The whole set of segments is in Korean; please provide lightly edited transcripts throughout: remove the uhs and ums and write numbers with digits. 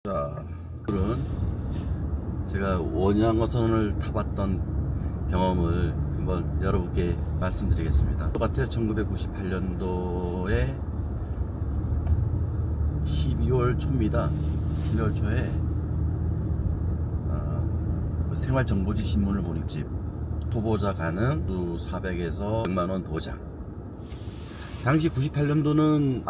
자, 오늘은 제가 원양어선을 타봤던 경험을 한번 여러분께 말씀드리겠습니다. 똑같아요. 1998년도에 12월 초입니다. 12월 초에 생활정보지 신문을 보니 집 초보자 가능 주 400에서 100만원 보장. 당시 98년도는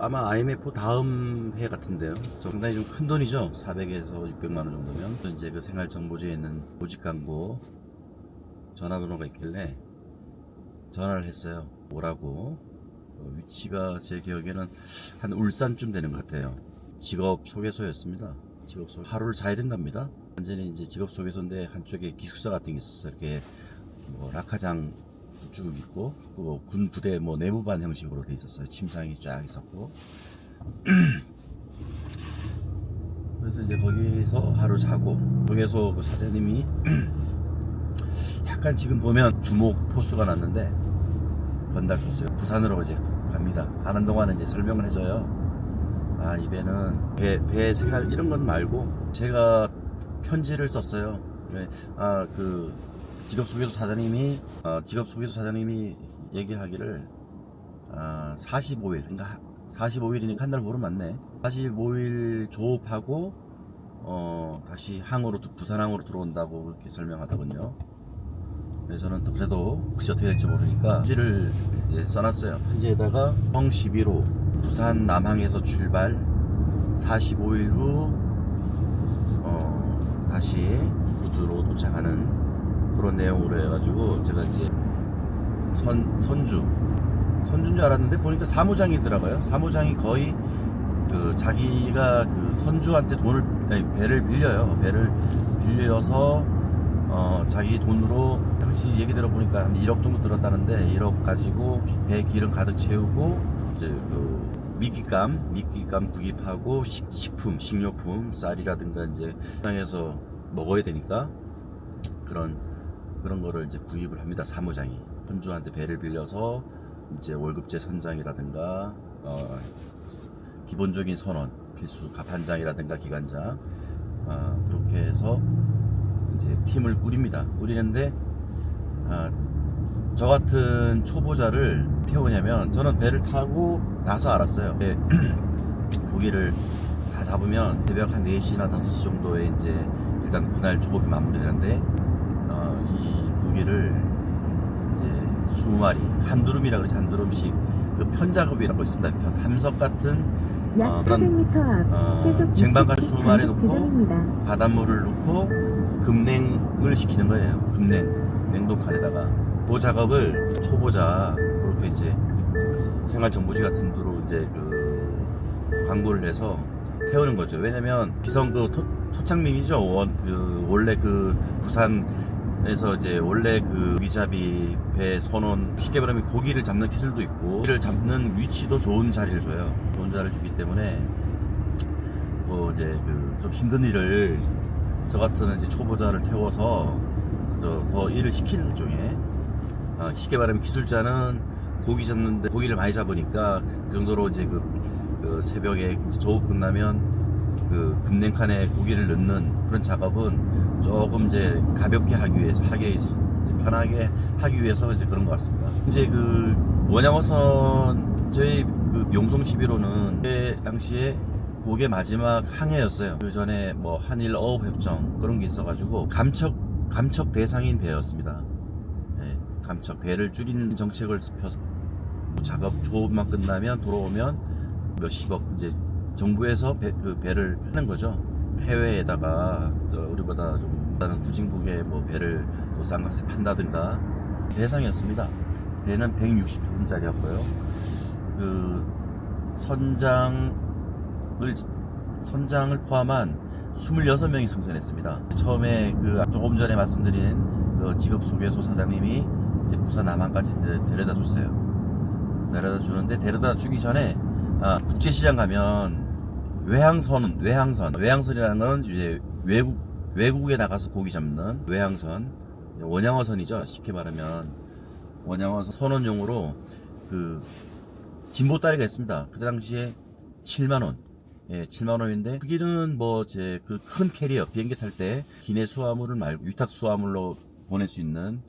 아마 IMF 다음 해 같은데요. 상당히 좀 큰 돈이죠. 400에서 600만원 정도면. 이제 그 생활정보지에 있는 모집 광고 전화번호가 있길래 전화를 했어요. 오라고. 위치가 제 기억에는 한 울산쯤 되는 것 같아요. 직업 소개소였습니다. 직업 소개. 하루를 자야 된답니다. 완전히 이제 직업 소개소인데 한쪽에 기숙사 같은 게 있었어요. 이렇게 뭐 락카장 쭉 있고 군 부대 뭐 내무반 형식으로 돼 있었어요. 침상이 쫙 있었고. 그래서 이제 거기서 하루 자고 소개소 그 사장님이 약간 지금 보면 주목 포수가 났는데 건달 포수요. 부산으로 이제 갑니다. 가는 동안은 이제 설명을 해줘요. 이 배는 배 생활 이런 건 말고 제가 편지를 썼어요. 그 직업 소개소 사장님이 얘기하기를 45일 그러니까 45일이니까 한 달 보름 맞네. 45일 조업하고 다시 부산항으로 들어온다고 그렇게 설명하더군요. 그래서 저는 또 그래도 혹시 어떻게 될지 모르니까 편지를 이제 써놨어요. 편지에다가 형 11호 부산 남항에서 출발 45일 후 다시 부두로 도착하는 그런 내용으로 해가지고 제가 이제 선주인 줄 알았는데 보니까 사무장이더라고요. 사무장이 거의 그 자기가 그 선주한테 배를 빌려요. 배를 빌려서 자기 돈으로 당시 얘기 들어보니까 한 1억 정도 들었다는데 1억 가지고 배 기름 가득 채우고 이제 그 미끼감 구입하고 식료품 쌀이라든가 이제 시장에서 먹어야 되니까 그런 거를 이제 구입을 합니다. 사무장이 선주한테 배를 빌려서 이제 월급제 선장이라든가 기본적인 선원 필수 갑판장이라든가 기관장 그렇게 해서 이제 팀을 꾸리는데 저 같은 초보자를 태우냐면 저는 배를 타고 나서 알았어요. 고기를 다 잡으면 새벽 한 4시나 5시 정도에 이제 일단 그날 조업이 마무리되는데 이 고기를 이제 20마리 한두름이라 그러지. 한두름씩 그 편작업이라고 있습니다. 함석 같은 약 400m 앞 시속 쟁반 같은 60km 20마리 단속 지점입니다. 놓고 바닷물을 넣고 급냉을 시키는 거예요. 냉동칸에다가 그 작업을 초보자 그렇게 이제 생활정보지 같은 데로 이제 그 광고를 해서 태우는 거죠. 왜냐면 기성 그 토착민이죠. 원래 그 부산에서 이제 원래 그 위잡이 배 선원 쉽게 말하면 고기를 잡는 기술도 있고 고기를 잡는 위치도 좋은 자리를 줘요. 좋은 자리를 주기 때문에 뭐 이제 그 좀 힘든 일을 저 같은 이제 초보자를 태워서 더 일을 시키는 일종의 쉽게 말하면 기술자는 고기 잡는데 고기를 많이 잡으니까 그 정도로 이제 그 새벽에 조업 끝나면 그 급냉칸에 고기를 넣는 그런 작업은 조금 이제 가볍게 하기 위해서 편하게 하기 위해서 이제 그런 것 같습니다. 이제 그 원양어선 저희 그 용송 11호는 그때 당시에 그게 마지막 항해였어요. 그 전에 뭐 한일 어업 협정 그런 게 있어가지고 감척 대상인 배였습니다. 감척 배를 줄이는 정책을 펴서 작업 조업만 끝나면 돌아오면 몇십억 이제 정부에서 배를 하는 거죠. 해외에다가 우리보다 좀 다른 후진국에 뭐 배를 또 싼 값에 판다든가 대상이었습니다. 배는 160톤짜리였고요. 그 선장을 포함한 26명이 승선했습니다. 처음에 그 조금 전에 말씀드린 그 직업 소개소 사장님이 이제 부산 남항까지 데려다 줬어요. 데려다 주는데 데려다 주기 전에 국제시장 가면 외항선이라는 건 이제 외국에 나가서 고기 잡는 외항선, 원양어선이죠. 쉽게 말하면 원양어선 선원용으로 그 진보다리가 있습니다. 그 당시에 7만원 예, 7만 원인데 크기는 뭐 제 그 큰 캐리어 비행기 탈 때 기내 수화물을 말고 위탁 수화물로 보낼 수 있는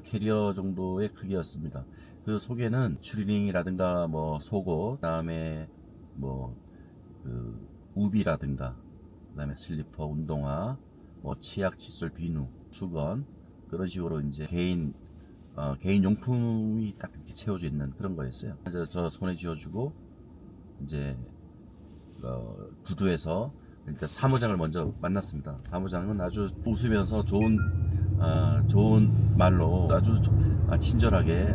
캐리어 정도의 크기였습니다. 그 속에는 추리닝이라든가 뭐 속옷, 그다음에 뭐 그 우비라든가, 그다음에 슬리퍼, 운동화, 뭐 치약, 칫솔, 비누, 수건 그런 식으로 이제 개인 용품이 딱 이렇게 채워져 있는 그런 거였어요. 그래서 저 손에 쥐어주고 이제 부두에서 일단 사무장을 먼저 만났습니다. 사무장은 아주 웃으면서 좋은 말로 아주 친절하게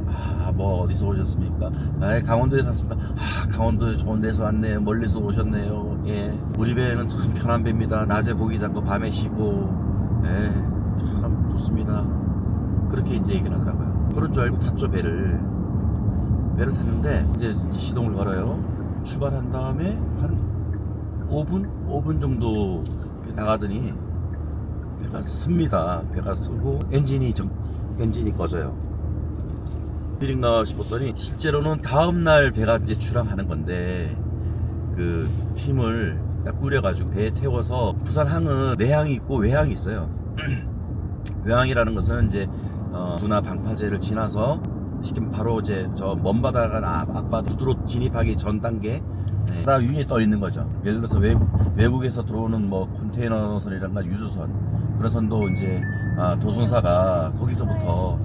뭐 어디서 오셨습니까? 강원도에서 왔습니다. 강원도에 좋은 데서 왔네요. 멀리서 오셨네요. 예, 우리 배는 참 편한 배입니다. 낮에 고기 잡고 밤에 쉬고, 예, 참 좋습니다. 그렇게 이제 얘기를 하더라고요. 그런 줄 알고 탔죠. 배를 탔는데 이제 시동을 걸어요. 출발한 다음에 한 5분 정도 나가더니 배가 씁니다. 배가 쓰고 엔진이 꺼져요. 일인가 싶었더니 실제로는 다음날 배가 이제 출항하는 건데 그 팀을 딱 꾸려가지고 배에 태워서 부산항은 내항이 있고 외항이 있어요. 외항이라는 것은 이제 부나 방파제를 지나서 쉽게 바로 이제 저 먼바다가 앞바다 부두로 진입하기 전 단계 바다 위에 떠 있는 거죠. 예를 들어서 외국에서 들어오는 뭐 컨테이너선이란가 유조선 그런 선도 이제 도선사가 거기서부터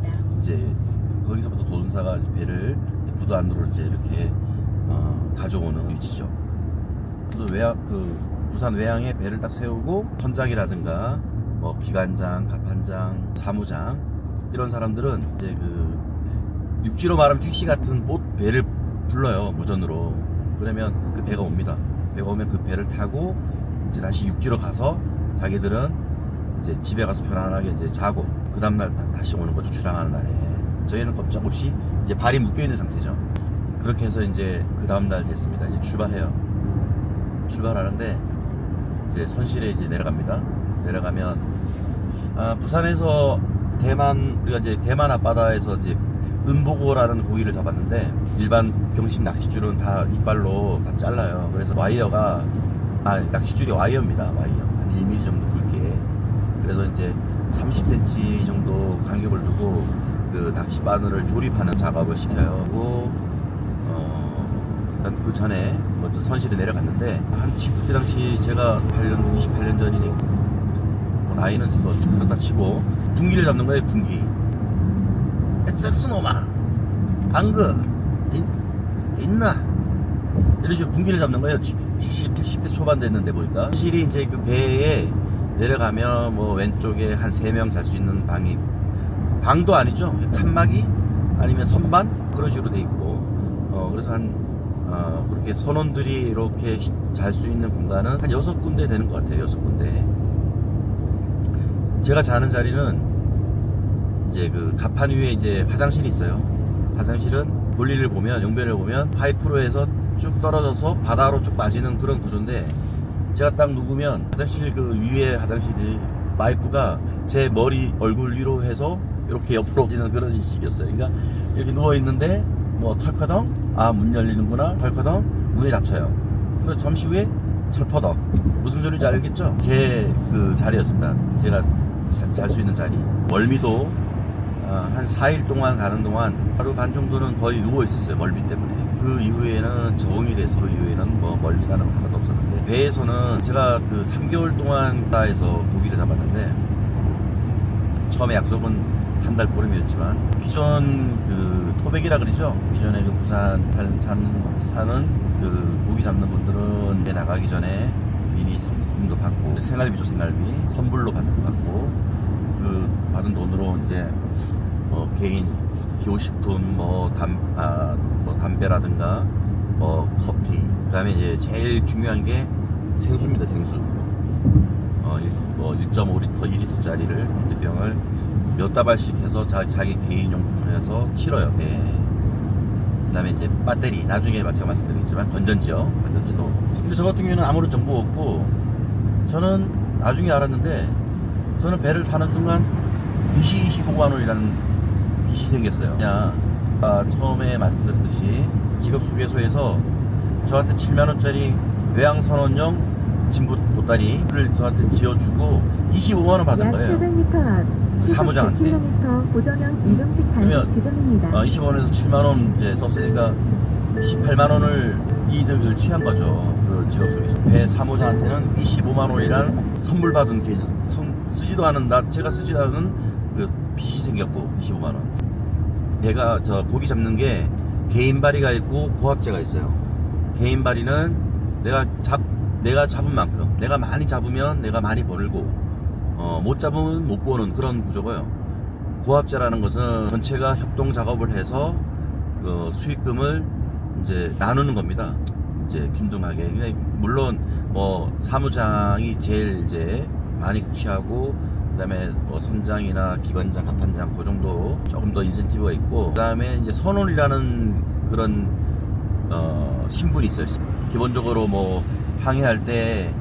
도선사가 배를 부두 안으로 이제 이렇게 가져오는 위치죠. 그래서 부산 외항에 배를 딱 세우고 선장이라든가 뭐 기관장, 갑판장, 사무장 이런 사람들은 이제 그 육지로 말하면 택시 같은 배를 불러요. 무전으로. 그러면 그 배가 옵니다. 배가 오면 그 배를 타고 이제 다시 육지로 가서 자기들은 이제 집에 가서 편안하게 이제 자고 그 다음날 다시 오는 거죠. 출항하는 날에. 저희는 꼼짝없이 이제 발이 묶여 있는 상태죠. 그렇게 해서 이제 그 다음날 됐습니다. 이제 출발하는데 이제 선실에 이제 내려갑니다. 내려가면 부산에서 우리가 이제 대만 앞바다에서 이제 은보고라는 고기를 잡았는데 일반 경식 낚싯줄은 다 이빨로 다 잘라요. 그래서 낚싯줄이 와이어입니다. 와이어 한 1mm 정도 굵게. 그래서 이제 30cm 정도 간격을 두고 그 낚시 바늘을 조립하는 작업을 시켜요. 그리고 그 전에 먼저 선실에 내려갔는데 그때 당시 제가 28년 전이니 나이는 뭐 그렇다 치고 군기를 잡는 거예요. 군기. 엑세스노마 방그 있나 이런 식으로 군기를 잡는 거예요. 70대 초반 됐는데 보니까 실이 이제 그 배에 내려가면 뭐 왼쪽에 한 3명 잘 수 있는 방도 아니죠. 칸막이 아니면 선반 그런 식으로 돼 있고 그래서 그렇게 선원들이 이렇게 잘 수 있는 공간은 한 6군데 되는 것 같아요. 6군데. 제가 자는 자리는 이제 그 갑판 위에 이제 화장실이 있어요. 화장실은 볼일을 보면 용변을 보면 파이프로 해서 쭉 떨어져서 바다로 쭉 빠지는 그런 구조인데 제가 딱 누우면 화장실 그 위에 화장실이 파이프가 제 얼굴 위로 해서 이렇게 옆으로 지는 그런 식이었어요. 그러니까 이렇게 누워 있는데 뭐 털커덩 문 열리는구나 털커덩 문이 닫혀요. 그리고 잠시 후에 철퍼덕 무슨 소리인지 알겠죠? 제 그 자리였습니다. 제가 잘 수 있는 자리. 멀미도 한 4일 동안 가는 동안 하루 반 정도는 거의 누워 있었어요. 멀미 때문에. 그 이후에는 적응이 돼서 그 이후에는 뭐 멀미 나는 거 하나도 없었는데 배에서는 제가 그 3개월 동안 바다에서 고기를 잡았는데 처음에 약속은 한 달 보름이었지만 기존 그 토백이라 그러죠. 기존에 그 부산 사는 그 고기 잡는 분들은 배 나가기 전에 미리 상품도 받고 생활비죠. 선불로 받고 그 받은 돈으로 이제 개인 기호식품 담배라든가 커피 그다음에 이제 제일 중요한 게 생수입니다. 생수 1.5리터 2리터짜리를 페트병을 몇 다발씩 해서 자기 개인 용품을 해서 실어요. 배. 그다음에 이제 배터리 나중에 제가 말씀드리겠지만 건전지도. 근데 저 같은 경우는 아무런 정보 없고 저는 나중에 알았는데 저는 배를 타는 순간 빚이 25만 원이라는 빚이 생겼어요. 그냥 처음에 말씀드렸듯이 직업소개소에서 저한테 7만 원짜리 외항선원용 진보 보따리를 저한테 지어주고 25만 원 받은 약 거예요. 700m 앞 시속 사무장한테. 100km 고정형 이동식 단속 그러면, 지점입니다. 20원에서 7만 원 이제 썼으니까 18만 원을 이득을 취한 거죠. 그 직업 속에서. 배 사무장한테는 25만 원이란 선물 받은 개념, 쓰지도 않은 제가 쓰지도 않은 그 빚이 생겼고 25만 원. 배가 저 고기 잡는 게 개인 발이가 있고 고압제가 있어요. 개인 발이는 내가 잡은 만큼, 내가 많이 잡으면 내가 많이 벌고, 못 잡으면 못 버는 그런 구조고요. 고압제라는 것은 전체가 협동 작업을 해서 그 수익금을 이제 나누는 겁니다. 이제 균등하게. 물론 뭐 사무장이 제일 이제 많이 취하고, 그다음에 뭐 선장이나 기관장, 갑판장 그 정도 조금 더 인센티브가 있고, 그다음에 이제 선원이라는 그런 신분이 있어요. 기본적으로 뭐 항해할 때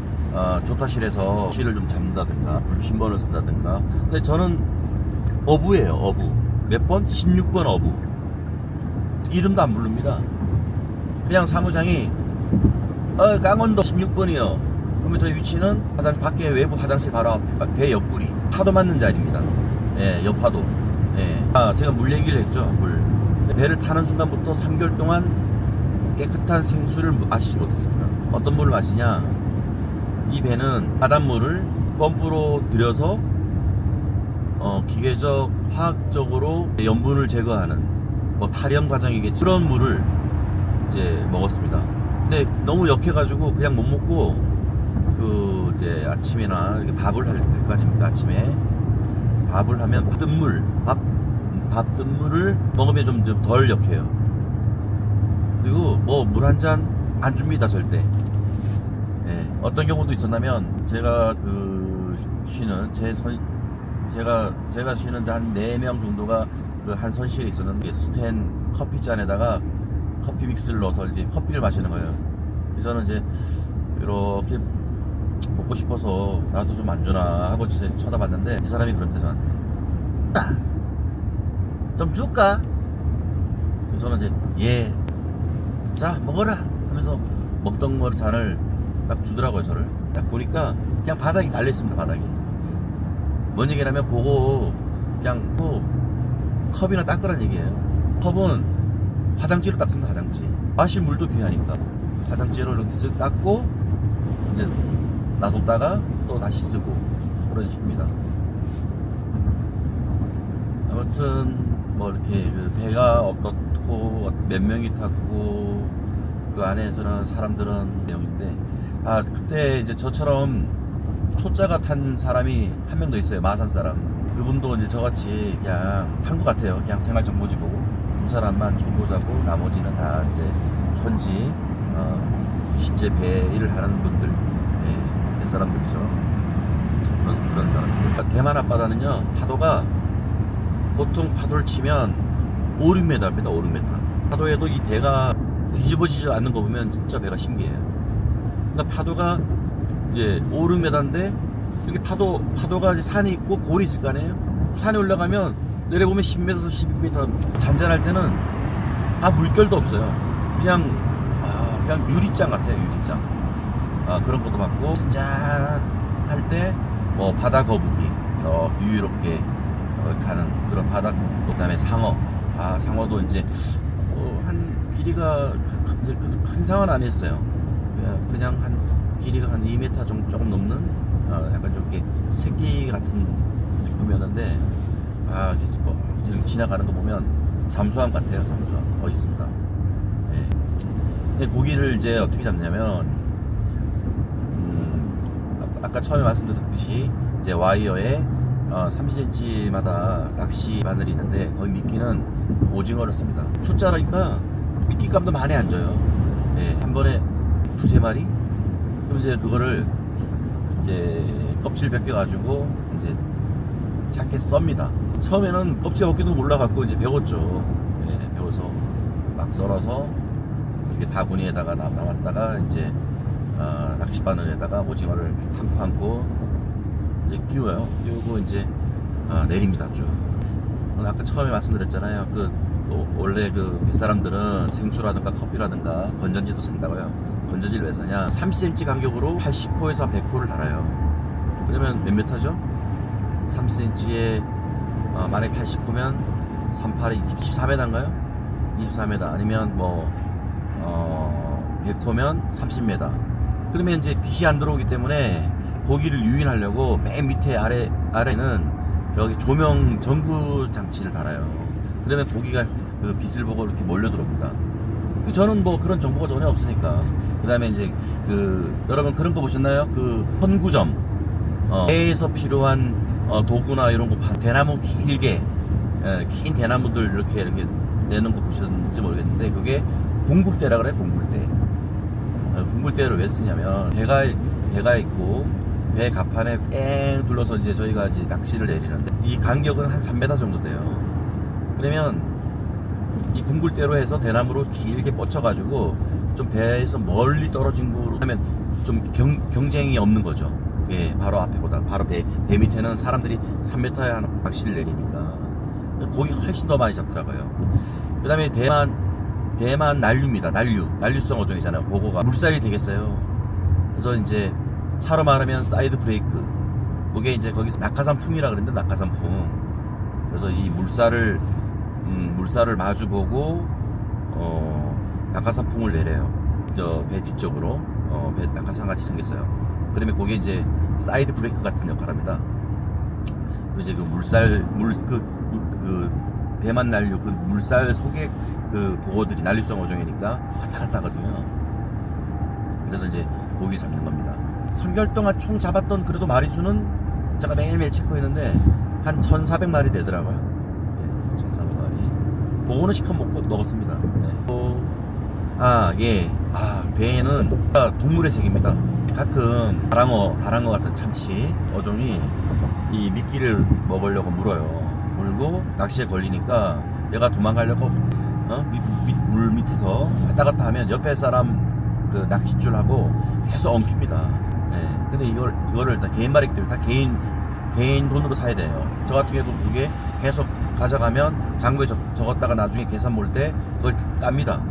조타실에서 실을 좀 잡는다든가 불침번을 쓴다든가. 근데 저는 어부예요. 어부. 몇 번? 16번 어부. 이름도 안 부릅니다. 그냥 사무장이 강원도 16번이요. 그러면 저희 위치는 밖에 외부 화장실 바로 앞에 배 옆구리 파도 맞는 자리입니다. 예, 옆파도. 예. 제가 물 얘기를 했죠. 물. 배를 타는 순간부터 3개월 동안 깨끗한 생수를 마시지 못했습니다. 어떤 물을 마시냐? 이 배는 바닷물을 펌프로 들여서 기계적, 화학적으로 염분을 제거하는 뭐 탈염 과정이겠지. 그런 물을 이제 먹었습니다. 근데 너무 역해가지고 그냥 못 먹고 그 이제 아침이나 이렇게 밥을 할 거 아닙니까? 아침에 밥을 하면 뜬 물, 밥 뜬 물을 먹으면 좀 덜 역해요. 그리고 뭐 물 한 잔 안 줍니다, 절대. 예, 어떤 경우도 있었냐면 제가 그 쉬는 제가 쉬는데 한 4명 정도가 그 한 선실에 있었는데 스텐 커피잔에다가 커피 믹스를 넣어서 이제 커피를 마시는 거예요. 그래서 저는 이제 이렇게 먹고 싶어서 나도 좀 안 주나 하고 쳐다봤는데 이 사람이 그럽니다, 저한테. 좀 줄까? 그래서 저는 이제 예. 자, 먹어라 하면서 먹던 거 잔을 딱 주더라고요. 저를 딱 보니까 그냥 바닥에 달려있습니다. 바닥에 뭔 얘기냐면 그거 그냥 뭐 컵이나 닦으란 얘기예요. 컵은 화장지로 닦습니다. 화장지. 마실 물도 귀하니까 화장지로 이렇게 쓱 닦고 이제 놔뒀다가 또 다시 쓰고 그런 식입니다. 아무튼 뭐 이렇게 그 배가 어떻고 몇 명이 탔고 그 안에서는 사람들은 내용인데, 그때 이제 저처럼 초짜가 탄 사람이 한 명 더 있어요. 마산 사람. 그분도 이제 저같이 그냥 탄 것 같아요. 그냥 생활 정보지 보고 2사람만 초보자고 나머지는 다 이제 현지 실제 배 일을 하는 분들, 배 사람들이죠. 그런 사람들. 대만 앞바다는요, 파도가 보통 파도를 치면 5, 6m입니다. 5, 6m. 파도에도 이 배가 뒤집어지지 않는 거 보면 진짜 배가 신기해요. 그러니까 파도가 이제 5, 6m인데 이렇게 파도가 이제 산이 있고 골이 있을 거 아니에요? 산에 올라가면 내려보면 10m에서 12m. 잔잔할 때는 물결도 없어요. 그냥 유리장 같아요. 유리장. 그런 것도 받고, 잔잔할 때 뭐 바다 거북이 유유롭게 가는 그런 바다 거북이, 그다음에 상어. 상어도 이제 한 길이가 큰 상어는 아니었어요. 그냥 한 길이가 한 2m 정도 조금 넘는 약간 이렇게 새끼 같은 느낌이었는데, 이렇게 지나가는 거 보면 잠수함 같아요. 잠수함 멋있습니다. 네. 고기를 이제 어떻게 잡냐면, 아까 처음에 말씀드렸듯이 이제 와이어에 30cm마다 낚시 바늘이 있는데 거기 미끼는 오징어를 씁니다. 초짜라니까 미끼감도 많이 안 져요. 한 번에 2-3마리. 그럼 이제 그거를 이제 껍질 벗겨가지고 이제 작게 썹니다. 처음에는 껍질 벗기도 몰라갖고 이제 배웠죠. 배워서 막 썰어서 이렇게 바구니에다가 남았다가 이제 낚시바늘에다가 오징어를 한코 이제 끼워요. 끼우고 이제 내립니다. 쭉. 아까 처음에 말씀드렸잖아요. 그 원래 그 뱃사람들은 생수라든가 커피라든가 건전지도 산다고요. 건전지를 왜 사냐? 30cm 간격으로 80호에서 100호를 달아요. 그러면 몇 미터죠? 30cm에 만약에 80호면 38이 24m인가요? 24m 아니면 뭐 100호면 30m. 그러면 이제 빛이 안 들어오기 때문에 고기를 유인하려고 맨 밑에 아래는 여기 조명 전구 장치를 달아요. 그러면 고기가 그 빛을 보고 이렇게 몰려 들어옵니다. 저는 뭐 그런 정보가 전혀 없으니까. 그 다음에 이제 여러분 그런 거 보셨나요? 그 선구점 배에서 필요한 도구나 이런 거 대나무 길게 긴 대나무들 이렇게 내는 거 보셨는지 모르겠는데 그게 공굴대라 그래요. 공굴대. 공굴대를 왜 쓰냐면 배가 있고 배 갑판에 뺑 둘러서 이제 저희가 이제 낚시를 내리는데 이 간격은 한 3m 정도 돼요. 그러면 이 공굴대로 해서 대나무로 길게 뻗쳐가지고 좀 배에서 멀리 떨어진 곳으로 하면 좀 경쟁이 없는 거죠. 예, 바로 앞에보다 바로 배 밑에는 사람들이 3m에 하나 낚시를 내리니까 고기 훨씬 더 많이 잡더라고요. 그 다음에 대만 난류입니다. 난류성 어종이잖아요. 그거가 물살이 되겠어요. 그래서 이제 차로 말하면 사이드 브레이크. 그게 이제 거기서 낙하산풍이라 그랬는데 낙하산풍. 그래서 이 물살을 마주보고 낙하산풍을 내려요. 저 배 뒤쪽으로 배 낙하산 같이 생겼어요. 그러면 그게 이제 사이드 브레이크 같은 역할합니다. 이제 그 대만 난류 그 물살 속에 그 보고들이 난류성 어종이니까 왔다 갔다 하거든요. 그래서 이제 고기 잡는 겁니다. 3개월 동안 총 잡았던 그래도 마리수는 제가 매일매일 체크했는데 한 1,400마리 되더라고요. 네, 1,400마리. 보고는 시컷 먹었습니다. 네. 배에는 동물의 색입니다. 가끔 다랑어 같은 참치 어종이 이 미끼를 먹으려고 물고 낚시에 걸리니까 얘가 도망가려고 물 밑에서 왔다 갔다 하면 옆에 사람 그 낚싯줄하고 계속 엉킵니다. 네. 근데 이거를 다 개인 말이기 때문에 다 개인 돈으로 사야 돼요. 저 같은 경우도 그게 계속 가져가면 장부에 적었다가 나중에 계산 볼 때 그걸 땁니다.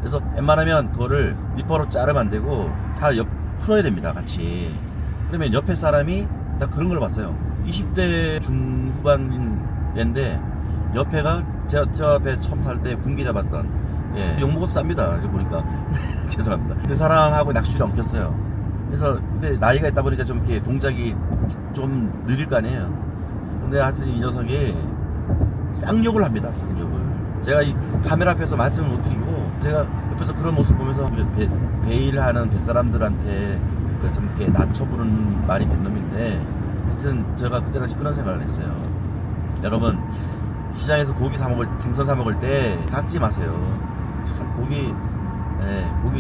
그래서 웬만하면 그거를 리퍼로 자르면 안 되고 다 풀어야 됩니다. 같이. 그러면 옆에 사람이 나 그런 걸 봤어요. 20대 중후반인데 옆에가 저 배 처음 탈 때 군기 잡았던 욕먹어도 쌉니다. 이거 보니까 죄송합니다. 그 사람하고 낚시를 엉켰어요. 그래서 근데 나이가 있다 보니까 좀 이렇게 동작이 좀 느릴 거 아니에요. 근데 하여튼 이 녀석이 쌍욕을 합니다. 쌍욕을. 제가 이 카메라 앞에서 말씀을 못 드리고 제가 옆에서 그런 모습 보면서 배일 하는 뱃사람들한테 좀 이렇게 낮춰부는 말이 된 놈인데 하여튼 제가 그때 당시 그런 생각을 했어요. 여러분 시장에서 생선 사 먹을 때 닦지 마세요. 참 고기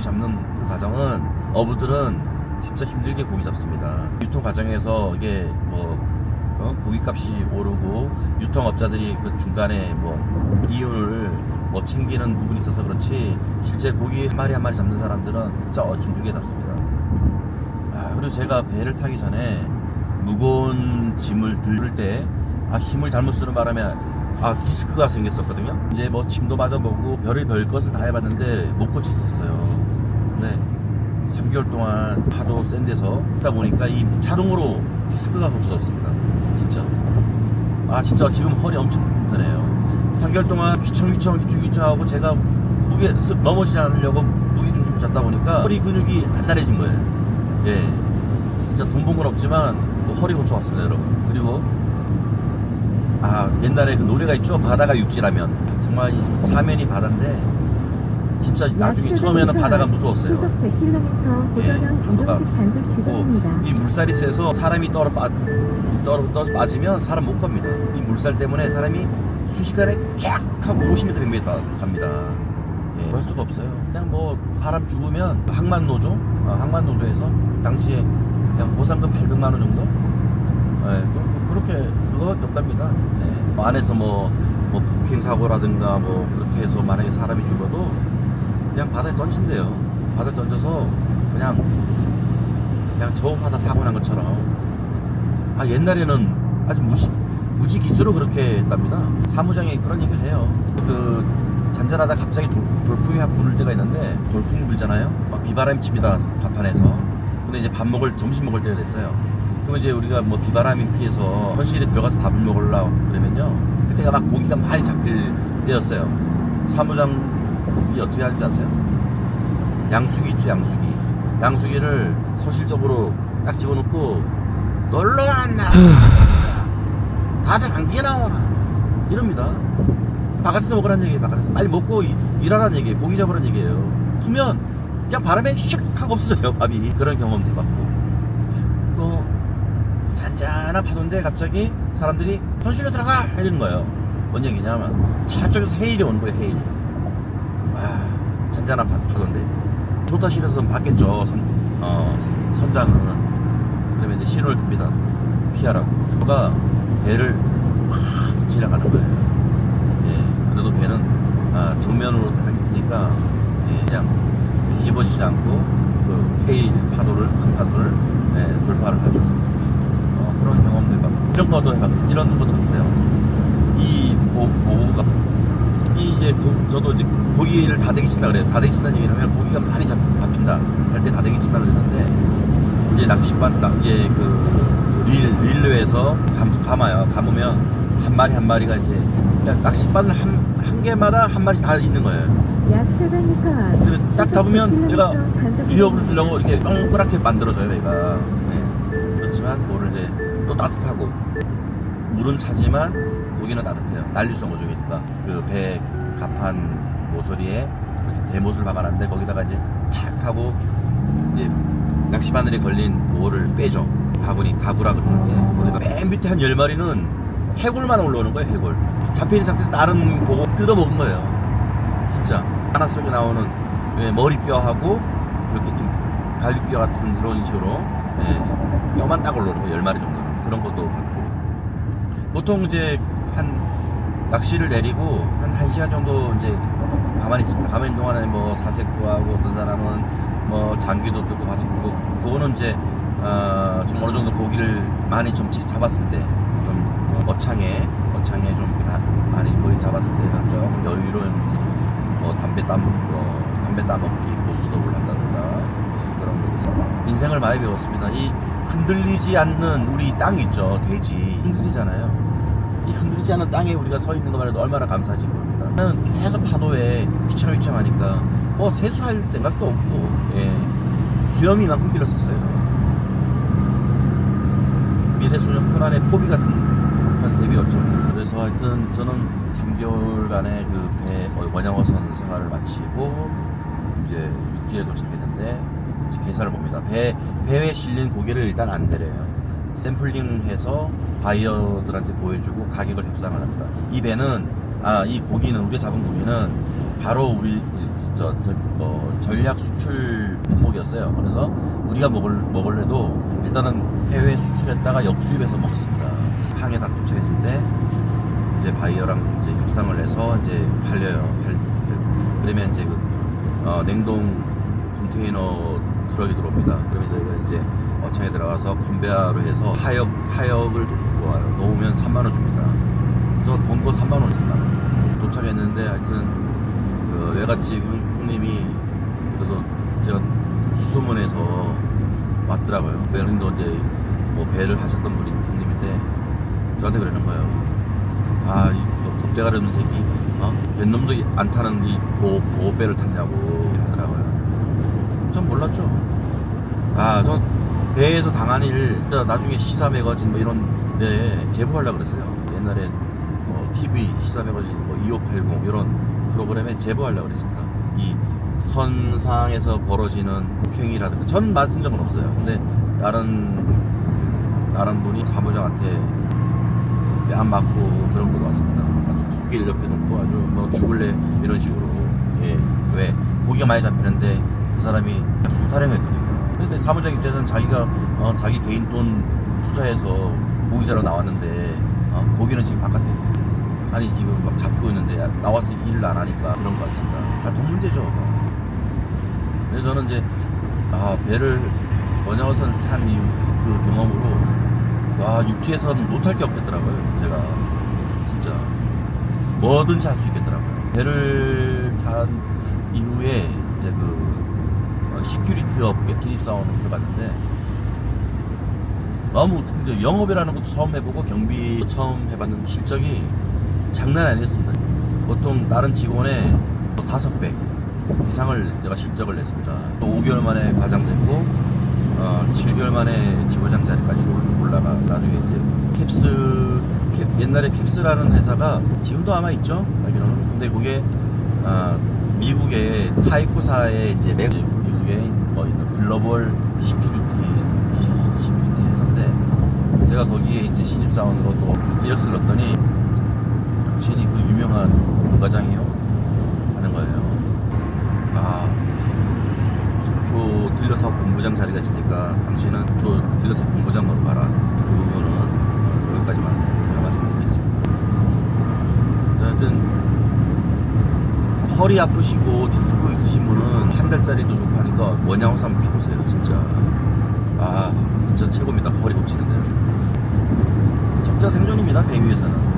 잡는 그 과정은 어부들은 진짜 힘들게 고기 잡습니다. 유통 과정에서 이게 고기값이 오르고 유통업자들이 그 중간에 이윤을 챙기는 부분이 있어서 그렇지 실제 고기 한 마리 잡는 사람들은 진짜 힘들게 잡습니다. 그리고 제가 배를 타기 전에 무거운 짐을 들 때 힘을 잘못 쓰는 바람에 디스크가 생겼었거든요. 이제 침도 맞아보고 별의별 것을 다 해봤는데 못 고쳤었어요. 근데 3개월 동안 하도 센 데서 있다 보니까 이 자동으로 디스크가 고쳐졌습니다. 진짜. 진짜 지금 허리 엄청 튼튼해요. 3개월 동안 귀청하고 제가 넘어지지 않으려고 무게중심을 잡다 보니까 허리 근육이 단단해진 거예요. 예. 진짜 돈 본 건 없지만 허리 고쳐왔습니다, 여러분. 그리고 옛날에 그 노래가 있죠. 바다가 육지라면. 정말 이 사면이 바다인데 진짜 나중에 처음에는 바다가 무서웠어요. 시속 100km 고정형 이동식 단속 지점입니다. 이 물살이 세서 사람이 떨어 빠지면 사람 못 갑니다. 이 물살 때문에 사람이 순식간에 쫙 하고 50m 100m 갑니다. 할 수가 없어요. 그냥 사람 죽으면 항만노조에서 그 당시에 그냥 보상금 800만 원 정도? 그거밖에 없답니다. 안에서 폭행 사고라든가 그렇게 해서 만약에 사람이 죽어도 그냥 바다에 던진대요. 바다에 던져서 그냥 저 바다 사고 난 것처럼. 옛날에는 아주 무지기수로 그렇게 했답니다. 사무장이 그런 얘기를 해요. 그 잔잔하다 갑자기 돌풍이 확 부를 때가 있는데, 돌풍이 불잖아요. 막 비바람이 칩니다, 갑판에서. 근데 이제 점심 먹을 때가 됐어요. 그러면 이제 우리가 뭐 비바람이 피해서 현실에 들어가서 밥을 먹으려고 그러면요, 그때가 막 고기가 많이 잡힐 때였어요. 사무장이 어떻게 하는지 아세요? 양수기 있죠, 양수기를 서실적으로 딱 집어넣고, 놀러 왔나? 다들 안개 나오나? 이럽니다. 바깥에서 먹으라는 얘기예요. 바깥에서 빨리 먹고 일하라는 얘기예요. 고기 잡으라는 얘기예요. 풀면 그냥 바람에 슉 하고 없어져요, 밥이. 그런 경험도 해봤고, 또 잔잔한 파도인데 갑자기 사람들이 현실로 들어가! 이러는 거예요. 뭔 얘기냐면 저쪽에서 해일이 오는 거예요. 해일. 와, 잔잔한 파도인데 좋다 싫어서 받겠죠, 선장은. 그러면 이제 신호를 줍니다. 피하라고. 그가 배를 확 지나가는 거예요. 예, 그래도 배는 정면으로 딱 있으니까, 예, 그냥 뒤집어지지 않고 그 큰 파도를 돌파를 하죠. 그런 경험도 해봤고, 이런 것도 봤어요. 이 보고가 이제 저도 이제 고기를 다대기 친다 그래요. 다대기 친다는 얘기는 하면 고기가 많이 잡힌다 할 때 다대기 친다 그랬는데, 이제 낚시반 이제 그 릴로에서 감아요. 감으면 한 마리가 이제 그냥 낚시바늘 한 개마다 한 마리 다 있는 거예요. 약 700m 앞. 그러면 딱 잡으면 얘가 단속 위협을 주려고 이렇게 동그랗게 만들어져요, 얘가. 네. 그렇지만 그거를 이제 또 따뜻하고, 물은 차지만 고기는 따뜻해요. 난류성 어종이니까. 그 배 갑판 모서리에 이렇게 대못을 박아놨는데, 거기다가 이제 탁 하고 이제 낚시바늘에 걸린 보호를 빼죠. 가구라 그러는데, 거기가 맨 밑에 한 10마리는 해골만 올라오는 거예요. 해골. 잡혀있는 상태에서 다른 보고 뜯어먹은 거예요. 진짜 하나 속에 나오는 머리뼈하고 이렇게 갈비뼈 같은 이런 식으로, 뼈만 딱 올라오는 거예요. 10마리 정도는. 그런 것도 봤고, 보통 이제 낚시를 내리고 한 1시간 정도 이제 가만히 있습니다. 가만히 있는 동안에 뭐 사색도 하고, 어떤 사람은 뭐 장기도 뜯고 바도 뜯고. 그거는 이제 좀 어느 정도 고기를 많이 좀 잡았을 때, 좀 어창에 좀 많이 고기 잡았을 때는 조금 여유로운 분위기, 담배 따먹기 고수도를 한다든가, 그런 것도 있어요. 인생을 많이 배웠습니다. 이 흔들리지 않는 우리 땅 있죠, 대지. 흔들리잖아요. 이 흔들리지 않는 땅에 우리가 서 있는 것만 해도 얼마나 감사한지 모릅니다. 나는 계속 파도에 휘청휘청하니까 세수할 생각도 없고, 수염이 이만큼 길었었어요, 저는. 미래소년 코난의 포비 같은 컨셉이었죠. 그래서 하여튼 저는 3개월간의 그 원양어선 생활을 마치고 이제 육지에 도착했는데, 이제 계산을 봅니다. 배에 실린 고기를 일단 안 내려요. 샘플링해서 바이어들한테 보여주고 가격을 협상을 합니다. 이 배는, 이 고기는, 우리가 잡은 고기는 바로 우리 전략 수출 품목이었어요. 그래서 우리가 먹을래도 일단은 해외 수출했다가 역수입해서 먹었습니다. 항에 딱 도착했을 때 이제 바이어랑 이제 협상을 해서 이제 팔려요. 그러면 이제 냉동 컨테이너 트럭이 들어옵니다. 그러면 저희가 이제 어창에 들어가서 컨베어로 해서 하역을 놓아요. 놓으면 3만원 줍니다. 저 본 거 3만원. 도착했는데, 하여튼 외갓집 형님이 그래도 제가 수소문해서 왔더라고요. 형님도 이제 뭐 배를 하셨던 분이 형님인데 저한테 그러는 거예요. 이 겁대가리 없는 새끼, 뱃놈도 안 타는 이 보호배를 탔냐고 하더라고요. 전 몰랐죠. 전 배에서 당한 일 나중에 시사 매거진 뭐 이런 데 제보하려고 그랬어요. 옛날에 TV 시사 매거진 2580 이런 프로그램에 제보하려고 그랬습니다. 이 선상에서 벌어지는 폭행이라든가, 전 맞은 적은 없어요. 근데 다른 분이 사무장한테 뺨 맞고 그런 것도 왔습니다. 아주 도끼를 옆에 놓고 아주 뭐 죽을래 이런 식으로. 왜 고기가 많이 잡히는데 그 사람이 수타령했거든요. 근데 사무장 입장에서는 자기가 자기 개인 돈 투자해서 고기자로 나왔는데, 고기는 지금 바깥에 지금 막 잡히고 있는데 나와서 일을 안 하니까 그런 것 같습니다. 돈 문제죠. 그래서 저는 이제 배를 원양어선 탄 이후 그 경험으로 와, 육지에서는 못할 게 없겠더라고요. 제가 진짜 뭐든지 할 수 있겠더라고요. 배를 탄 이후에 이제 시큐리티 업계 신입사원으로 들어갔는데 너무 근데 영업이라는 것도 처음 해보고 경비 처음 해봤는데 실적이 장난 아니었습니다. 보통 다른 직원의 5배 이상을 내가 실적을 냈습니다. 5개월 만에 과장됐고 7개월 만에 지부장 자리까지 올라가 나중에 이제 옛날에 캡스라는 회사가 지금도 아마 있죠 알기로는. 근데 그게 미국의 타이코사의 이제 미국의 뭐 있는 글로벌 시큐리티 회사인데 제가 거기에 이제 신입사원으로 또 이력서를 넣었더니 당신이 그 유명한 부과장이요? 하는 거예요. 저 딜러사업 본부장 자리가 있으니까 당신은 저 딜러사업 본부장으로 가라. 그 부분은 여기까지만 제가 말씀드리겠습니다. 하여튼 허리 아프시고 디스크 있으신 분은 한 달짜리도 좋고 하니까 원양호사 한번 타보세요. 진짜 진짜 최고입니다. 허리 고치는 데는 적자 생존입니다. 배 위에서는.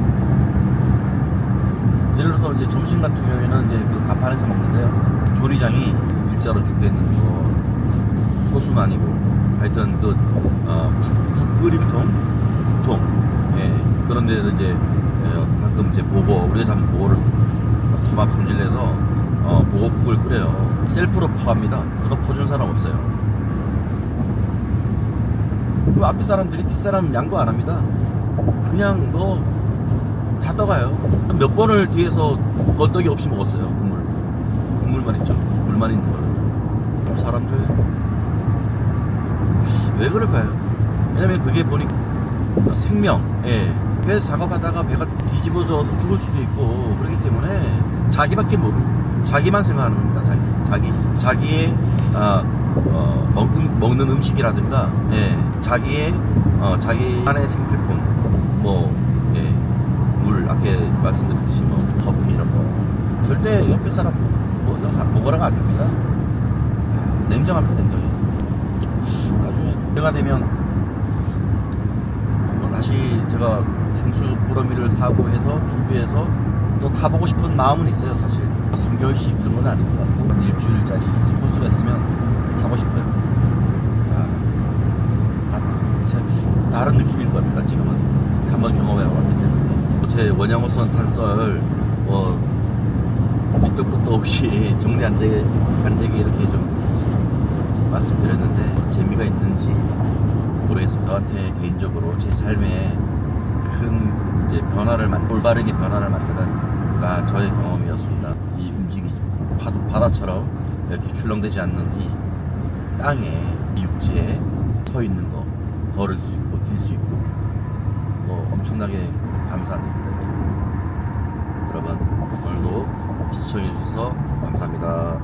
예를 들어서 이제 점심 같은 경우에는 이제 그 갑판에서 먹는데요. 조리장이 일자로 쭉 되는 소수는 아니고 하여튼 국통 그런 데도 이제 가끔 이제 우리 회사 보고를 토막 손질해서 보고국을 끓여요. 셀프로 퍼합니다. 그거 퍼준 사람 없어요. 그 앞에 사람들이 뒷사람 양보 안 합니다. 그냥 다 떠가요. 몇 번을 뒤에서 건더기 없이 먹었어요. 국물만 있죠. 물만 있는 걸. 사람들 왜 그럴까요? 왜냐면 그게 보니까 생명, 배 작업하다가 배가 뒤집어져서 죽을 수도 있고 그렇기 때문에 자기밖에 모르고 자기만 생각하는 겁니다. 자기의 먹는 음식이라든가 자기만의 생필품 물 아까 말씀드렸듯이 커피 이런 거 절대 옆에 사람 먹으라고 안 줍니다. 냉정합니다. 냉정해. 나중에 때가 되면 다시 제가 생수 꾸러미를 사고 해서 준비해서 또 타보고 싶은 마음은 있어요. 사실 3개월씩 이런 건 아닌 것 같고 한 일주일짜리 코스가 있으면 타고 싶어요. 다른 느낌일 겁니다. 지금은 한번 경험해 봤기 때문에 제 원양어선 탄 썰 밑도 끝도 없이 정리 안 되게 이렇게 좀 말씀드렸는데 재미가 있는지 모르겠습니다. 저한테 개인적으로 제 삶에 큰 이제 올바르게 변화를 만드는 저의 경험이었습니다. 이 바다처럼 이렇게 출렁대지 않는 이 땅에 이 육지에 서 있는 거, 걸을 수 있고 뛸 수 있고 엄청나게 감사한 일입니다. 여러분 오늘도 시청해 주셔서 감사합니다.